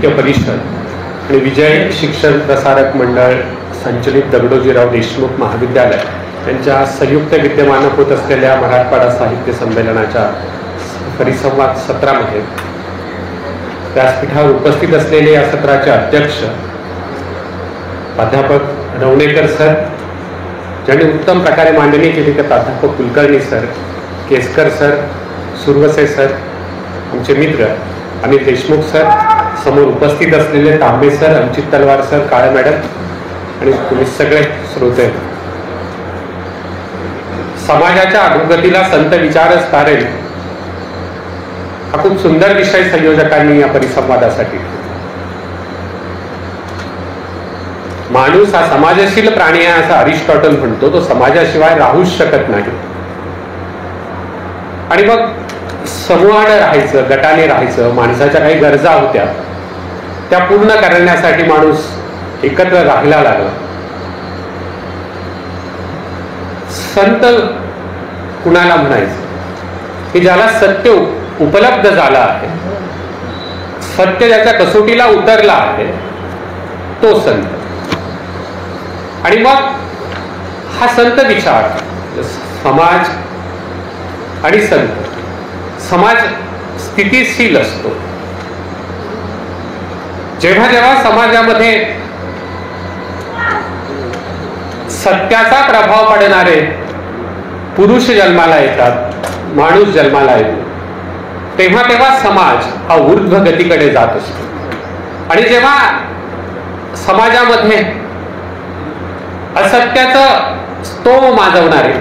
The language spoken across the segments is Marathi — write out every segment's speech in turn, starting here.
साहित्य परिषद आणि विजय शिक्षण प्रसारक मंडळ संचलित दगडोजीराव देशमुख महाविद्यालय यांच्या संयुक्त विद्यमानं होत असलेल्या मराठवाडा साहित्य संमेलनाच्या परिसंवाद सत्रामध्ये व्यासपीठावर उपस्थित असलेले या सत्राचे अध्यक्ष प्राध्यापक रवणेकर सर, ज्यांनी उत्तम प्रकारे मांडणी केली, त्या प्राध्यापक Kulkarni sir, Keskar sir, Suravase sir, आमचे मित्र अमित देशमुख सर, समोर उपस्थित असलेले तांबे सर, अंचित तलवार सर, काळे मॅडम आणि तुम्ही सगळे श्रोते. समाजाच्या अधोगतीला संत विचारच तारेल हा खूप सुंदर विषय संयोजकांनी या परिसंवादासाठी. माणूस हा समाजशील प्राणी आहे असं अरिस्टॉटल म्हणतो. तो समाजाशिवाय राहूच शकत नाही. आणि मग समूहाने राहायचं, गटाने राहायचं, माणसाच्या काही गरजा होत्या त्या पूर्ण करण्यासाठी माणूस एकत्र राहायला लागला. संत कुणाला म्हणायचं की ज्याला सत्य उपलब्ध झाला आहे, सत्य ज्याच्या कसोटीला उतरला आहे, तो संत. आणि मग हा संत विचार, समाज आणि संत. समाज स्थितिशील असतो. जेव्हा जेव्हा समाजामध्ये सत्याचा प्रभाव पडणारे पुरुष जन्माला येतात, माणूस जन्माला येतो, तेव्हा तेव्हा समाज हा ऊर्ध्व गतीकडे जात असतो. आणि जेव्हा समाजामध्ये असत्याचं स्तोम माजवणारे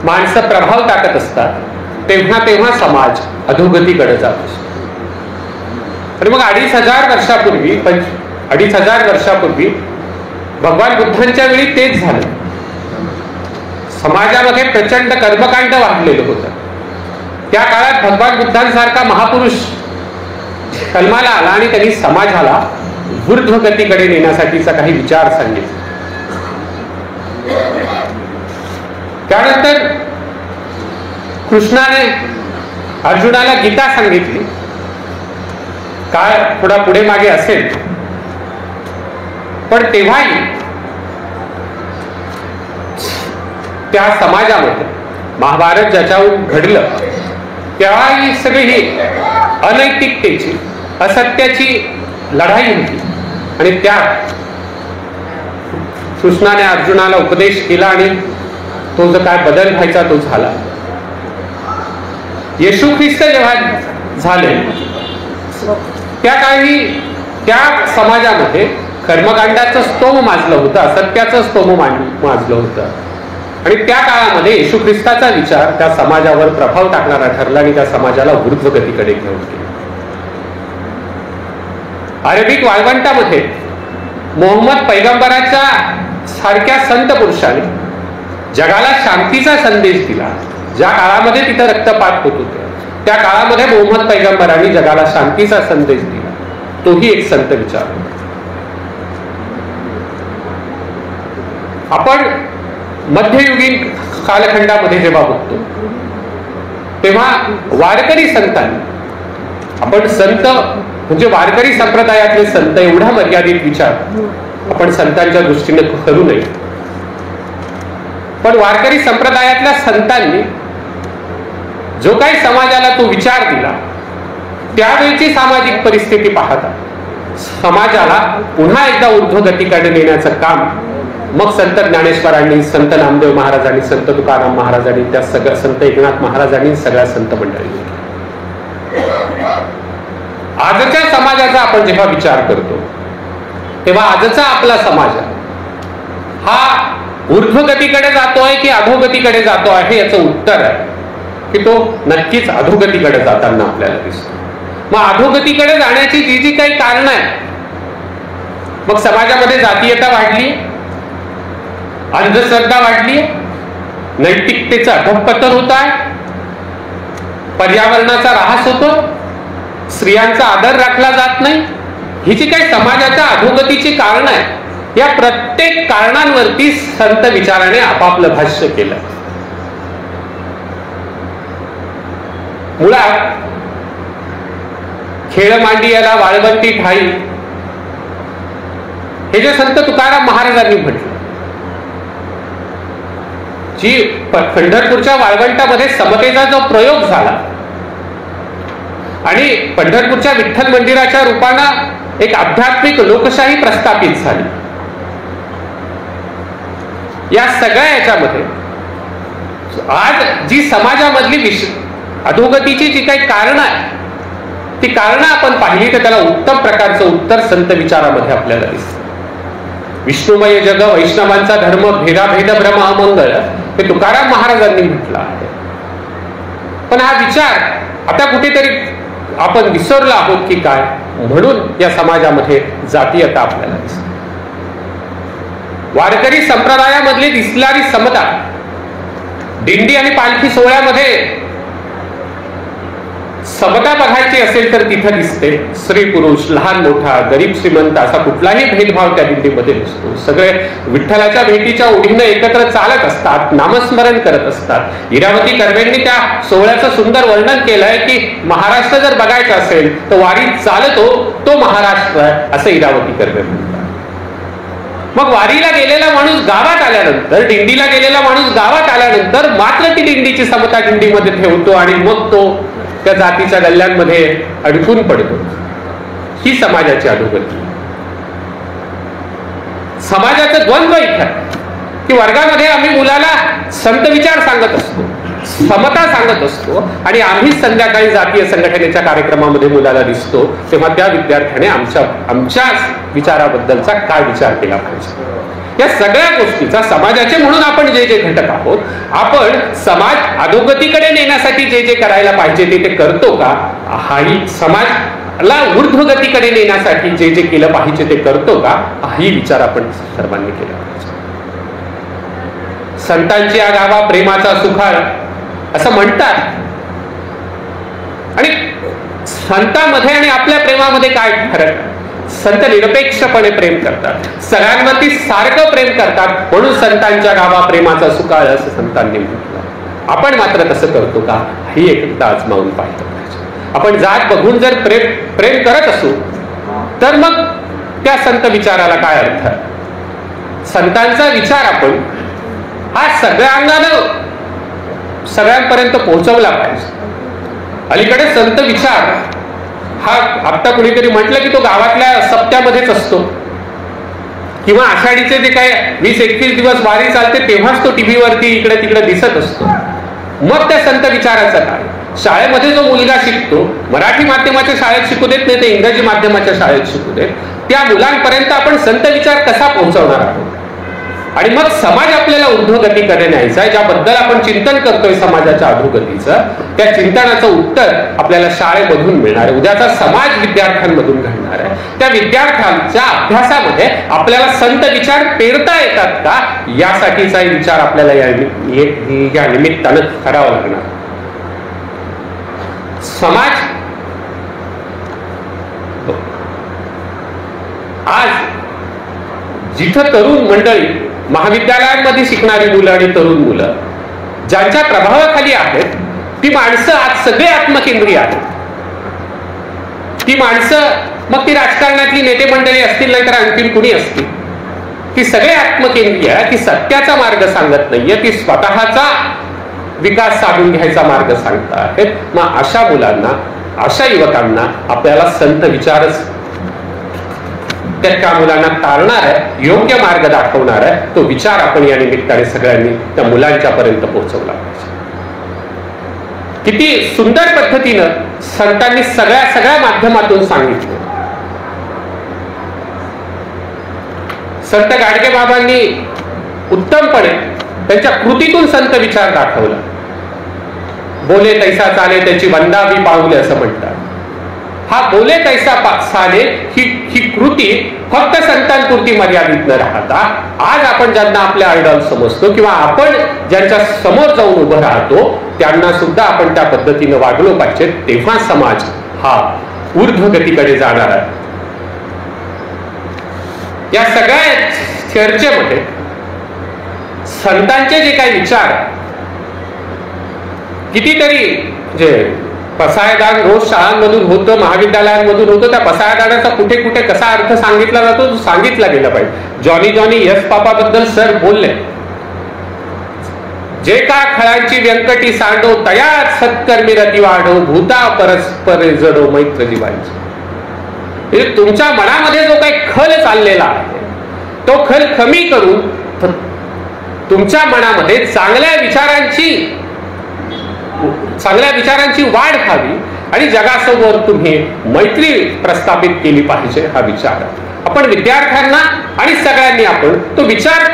माणसं प्रभाव टाकत असतात, तेव्हा तेव्हा समाज अधोगतीकडे जात असतो. आणि मग 2500 वर्षापूर्वी भगवान बुद्धांच्या वेळी तेच झालं. समाजामध्ये प्रचंड कर्मकांड वाढलेलं होतं. त्या काळात भगवान बुद्धांसारखा महापुरुष जन्माला आला आणि त्यांनी समाजाला ऊर्ध्व गतीकडे नेण्यासाठीचा काही विचार सांगितले. त्यानंतर कृष्णाने अर्जुनाला गीता सांगितली. काळ थोडा पुढे मागे असेल, पण तेव्हाही त्या समाजामध्ये महाभारत ज्याच्याहून घडलं, तेव्हाही सगळी ही अनैतिकतेची, असत्याची लढाई होती. आणि त्यात कृष्णाने अर्जुनाला उपदेश केला आणि तो जो काय बदल व्हायचा तो झाला. येशू ख्रिस्त जेव्हा झाले, त्या काळी त्या समाजामध्ये कर्मकांडाचं स्तोम माजलं होतं, असत्याचं स्तोम माजलं होतं. आणि त्या काळामध्ये येशू ख्रिस्ताचा विचार त्या समाजावर प्रभाव टाकणारा ठरला आणि त्या समाजाला ऊर्ध्व गतीकडे घेऊन गेला. अरेबिक वाळवंटामध्ये मोहम्मद पैगंबराच्या सारख्या संत पुरुषाने जगाला शांतीचा संदेश दिला. ज्या काळामध्ये तिथं रक्तपात होत होते, त्या काळामध्ये मोहम्मद पैगंबरांनी जगाला शांतीचा संदेश दिला. तोही एक संत विचार होता. आपण मध्ययुगीन कालखंडामध्ये जेव्हा बघतो, तेव्हा वारकरी संतांनी, आपण संत म्हणजे वारकरी संप्रदायातले संत एवढा मर्यादित विचार आपण संतांच्या दृष्टीने करू नये. पण वारकरी संप्रदायातल्या संतांनी जो काही समाजाला तो विचार दिला, त्यावेळची सामाजिक परिस्थिती पाहता समाजाला पुन्हा एकदा ऊर्ध्व गतीकडे नेण्याचं काम मग संत ज्ञानेश्वरांनी, संत नामदेव महाराजांनी, संत तुकाराम महाराजांनी, त्या सगळ्या संत एकनाथ महाराजांनी, सगळ्या संत मंडळींनी. आजच्या समाजाचा आपण जेव्हा विचार करतो, तेव्हा आजचा आपला समाज हा ऊर्ध्व गतीकडे जातोय की अधोगतीकडे जातो आहे, याचं उत्तर आहे की तो नक्कीच अधोगतीकडे जाताना आपल्याला दिसतो. मग अधोगतीकडे जाण्याची जी जी काही कारणं आहेत, मग समाजामध्ये जातीयता वाढली, अंधश्रद्धा वाढली, नैतिकतेचं अधःपतन होत आहे, पर्यावरणाचा ऱ्हास होतो, स्त्रियांचा आदर राखला जात नाही. ही जी काही समाजाच्या अधोगतीची कारण आहे, या प्रत्येक कारणांवरती संत विचाराने आपापलं भाष्य केलं. मुळात खेळ मांडियाला वाळवंटी ठाई, हे जे संत तुकाराम महाराजांनी म्हटलं, जी पंढरपूरच्या वाळवंटामध्ये समतेचा जो प्रयोग झाला आणि पंढरपूरच्या विठ्ठल मंदिराच्या रूपानं एक आध्यात्मिक लोकशाही प्रस्थापित झाली, या सगळ्या याच्यामध्ये आज जी समाजामधली अधोगतीची जी काही कारणं आहे, ती कारणं आपण पाहिली तर त्याला उत्तम प्रकारचं उत्तर संत विचारामध्ये आपल्याला दिसतं. विष्णुमय जग वैष्णवांचा धर्म, भेदाभेद भ्रम अमंगळ, हे तुकाराम महाराजांनी म्हटलं आहे. पण हा विचार आता कुठेतरी आपण विसरलो आहोत की काय, म्हणून या समाजामध्ये जातीयता आपल्याला दिसते. वारकरी संप्रदायामधली दिसणारी समता दिंडी आणि पालखी सोहळ्यामध्ये समता बघायची असेल तर तिथं दिसते. स्त्री पुरुष, लहान मोठा, गरीब श्रीमंत असा कुठलाही भेदभाव त्या दिंडीमध्ये नसतो. सगळे विठ्ठलाच्या भेटीच्या ओढीनं एकत्र चालत असतात, नामस्मरण करत असतात. इरावती कर्वेंनी त्या सोहळ्याचं सुंदर वर्णन केलंय की महाराष्ट्र जर बघायचा असेल तर वारीत चालतो तो महाराष्ट्र आहे, असं इरावती कर्वे म्हणतात. मग वारीला गेलेला माणूस गावात आल्यानंतर, दिंडीला गेलेला माणूस गावात आल्यानंतर मात्र ती दिंडीची समता दिंडीमध्ये ठेवतो आणि मग तो त्या जातीच्या गल्ल्यांमध्ये अडकून पडतो. ही समाजाची अधोगती. समाजाचं द्वंद्व इथं की वर्गामध्ये आम्ही मुलाला संत विचार सांगत असतो, समता सांगत असतो, आणि आम्ही संध्याकाळी जातीय संघटनेच्या कार्यक्रमामध्ये मुलाला दिसतो, तेव्हा त्या विद्यार्थ्याने आमच्या विचाराबद्दलचा काय विचार केला पाहिजे. या सगळ्या गोष्टीचा समाजाचे म्हणून आपण जे जे घटक आहोत, आपण समाज अधोगतीकडे नेण्यासाठी जे जे करायला पाहिजे ते करतो का, हाही समाजला ऊर्ध्वगतीकडे नेण्यासाठी जे जे केलं पाहिजे ते करतो का, हाही विचार आपण सर्वांनी केला पाहिजे. संतांची या गावा प्रेमाचा सुखाळ असं म्हणतात, आणि संतांमध्ये आणि आपल्या प्रेमामध्ये काय फरक आहे? संत निरपेक्षपणे प्रेम करतात, सगळ्यांवरती सारखं प्रेम करतात, म्हणून संतांच्या गावा प्रेमाचा सुकाळ असं संतांनी म्हटलं. आपण मात्र तसं करतो का, ही एकदा आजमावून पाहिलं पाहिजे. आपण जात बघून जर प्रेम करत असू तर मग त्या संत विचाराला काय अर्थ आहे? संतांचा विचार आपण हा सगळ्यांगानं सगळ्यांपर्यंत पोहोचवला पाहिजे. अलीकडे संत विचार हा आता कुणीतरी म्हटलं की तो गावातल्या सप्त्यामध्येच असतो, किंवा आषाढीचे जे काय 20-21 दिवस वारी चालते तेव्हाच तो टीव्हीवरती इकडे तिकडे दिसत असतो. मग त्या संत विचाराचं काय? शाळेमध्ये जो मुलगा शिकतो, मराठी माध्यमाच्या शाळेत शिकू देत नाही ते इंग्रजी माध्यमाच्या शाळेत शिकू देत, त्या मुलांपर्यंत आपण संत विचार कसा पोहोचवणार आहोत? आणि मग समाज आपल्याला ऊर्ध्वगतीकडे न्यायचा आहे, ज्याबद्दल आपण चिंतन करतोय समाजाच्या अधोगतीचं, त्या चिंतनाचं उत्तर आपल्याला शाळेमधून मिळणार आहे. उद्याचा समाज विद्यार्थ्यांमधून घडणार आहे. त्या विद्यार्थ्यांच्या अभ्यासामध्ये आपल्याला संत विचार पेरता येतात का, यासाठीचा विचार आपल्याला या निमित्तानं करावा लागणार. समाज आज जिथं तरुण मंडळी, महाविद्यालयांमध्ये शिकणारी मुलं आणि तरुण मुलं ज्यांच्या प्रभावाखाली आहेत, ती माणसं आज सगळे आत्मकेंद्रीय आहेत. ती माणसं, मग ती राजकारणातली नेते मंडळी असतील नाहीतर आणखीन कुणी असतील, ती सगळे आत्मकेंद्रीय आहे. ती सत्याचा मार्ग सांगत नाहीये, ती स्वतःचा विकास साधून घ्यायचा मार्ग सांगतात. मग अशा मुलांना, अशा युवकांना आपल्याला संत विचारच त्या मुलांना तारणार आहे, योग्य मार्ग दाखवणार आहे. तो विचार आपण या निमित्ताने सगळ्यांनी त्या मुलांच्या पर्यंत पोहोचवला पाहिजे. किती सुंदर पद्धतीनं संतांनी सगळ्या माध्यमातून सांगितलं. संत गाडगे बाबांनी उत्तमपणे त्यांच्या कृतीतून संत विचार दाखवला. बोले तैसा चाले त्याची वंदावी पाऊले असं म्हणतात. हा बोले तैसा साले ही कृती फक्त संतांपुरती मर्यादित न राहता, आज आपण ज्यांना आपल्या आयडॉल समजतो किंवा आपण ज्यांच्या समोर जाऊन उभं राहतो त्यांना सुद्धा आपण त्या पद्धतीनं वागलो पाहिजे. तेव्हा समाज हा ऊर्ध्वगतीकडे जाणार आहे. या सगळ्या चर्चेमध्ये संतांचे जे काही विचार कितीतरी म्हणजे पसायदान रोज शाळांमधून होतं, महाविद्यालयांमधून होतं. त्या पसायदानाचा कुठे कुठे कसा अर्थ सांगितला जातो तो सांगितला गेला पाहिजे. जॉनी जॉनी यश पापाबद्दल सर बोलले, जे का खळांची व्यंकटी सांडो तयात सत्कर्मी रती वाढो भूता परस्पर जडो मैत्र जीवांची. तुमच्या मनामध्ये जो काही खल चाललेला आहे तो खल कमी करून तुमच्या मनामध्ये चांगल्या विचारांची वाढ व्हावी आणि जगासमोर तुम्ही मैत्री प्रस्थापित केली पाहिजे. हा विचार आपण विद्यार्थ्यांना आणि सगळ्यांनी आपण तो विचार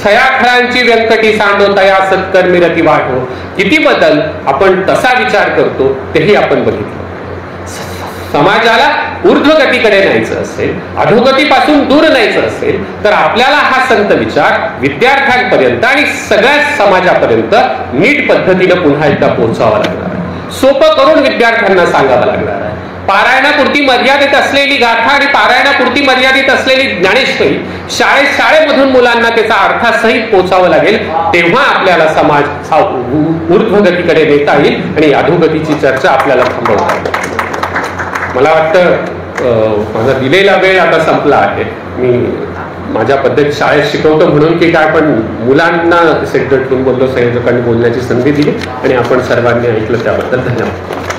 छयाखळांची व्यंकटी सांडो तया सत्कर्मी रती वाढो किती बदल आपण तसा विचार करतो तेही आपण बघितलं. समाजाला ऊर्ध्वगतीकडे न्यायचं असेल, अधोगतीपासून दूर न्यायचं असेल तर आपल्याला हा संत विचार विद्यार्थ्यांपर्यंत आणि सगळ्या समाजापर्यंत नीट पद्धतीनं पुन्हा एकदा पोहोचावा लागणार आहे. सोपं करून विद्यार्थ्यांना सांगावं लागणार आहे. पारायणापुरती मर्यादित असलेली गाथा आणि पारायणापुरती मर्यादित असलेली ज्ञानेश्वरी शाळेमधून मुलांना त्याचा अर्थासहित पोचावं लागेल. तेव्हा आपल्याला समाज हा ऊर्ध्वगतीकडे नेता येईल आणि अधोगतीची चर्चा आपल्याला थांबवता येईल. मला वाटतं माझा दिलेला वेळ आता संपला आहे. मी माझ्या पद्धतीत शाळेत शिकवतो म्हणून की काय, पण मुलांना सेक्रेटरीतून बोललो, संयोजकांनी बोलण्याची संधी दिली आणि आपण सर्वांनी ऐकलं त्याबद्दल धन्यवाद.